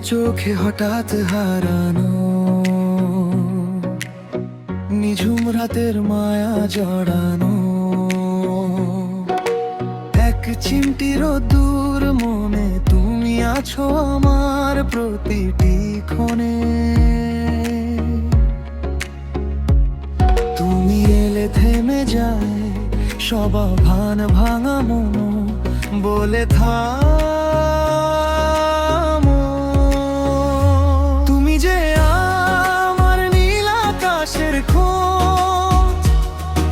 চোখে হঠাৎ হারানো, নিঝুম রাতের মায়া জড়ানো, এক চিমটির দূর মনে তুমি আছো আমার প্রতিটি ক্ষণে। তুমি এলে থেমে যায় সব ভান ভাঙা মন, বলে থামো। তুমি যে আমার নীল আকাশের খোঁজ,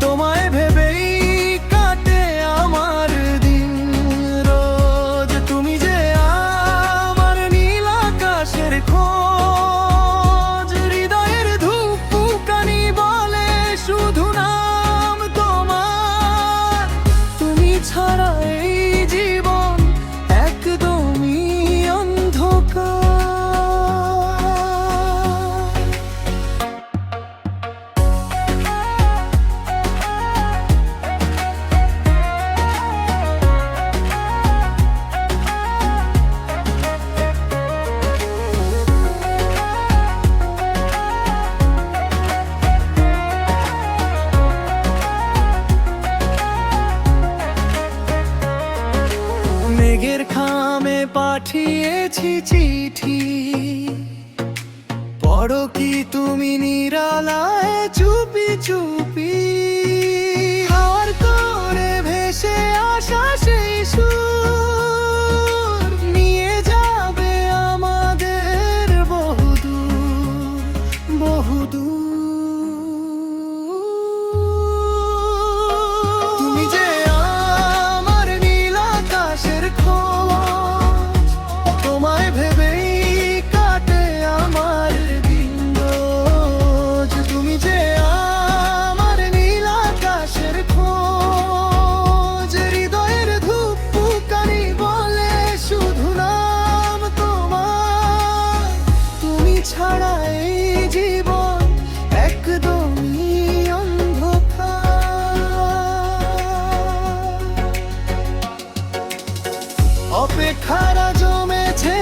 তোমায় ভেবেই কাটে আমার দিন রোজ। তুমি যে আমার নীল আকাশের খোঁজ, হৃদয়ের ধূপকানি বলে শুধু নাম তোমার। তুমি ছাড়া এই জীবন একদমই অন্ধকার। মেঘের খামে পাঠিয়েছি চিঠি, পড়ো কি তুমি নিরালায় চুপি চুপি। হাওয়ার করে ভেসে আসা সেই সুর নিয়ে যাবে আমাদের বহুদূর বহুদূর। তুমি যে আমার নীল আকাশের খোঁজ, তোমায় ভেবেই কাটে আমার দিন রোজ। তুমি যে আমার নীল আকাশের খোঁজ, হৃদয়ের ধূপকানি বলে শুধু নাম তোমার। তুমি ছাড়া এই জীবন একদমই অন্ধকার। অপেক্ষারা জমেছে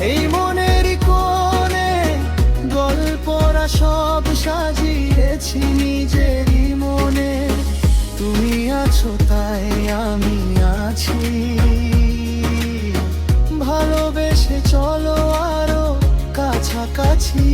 এই মনের কোণে, গল্পরা সব সাজিয়েছি নিজেরই মনে। তুমি আছো তাই আমি আছি, ভালোবেসে চলো আরো কাছাকাছি।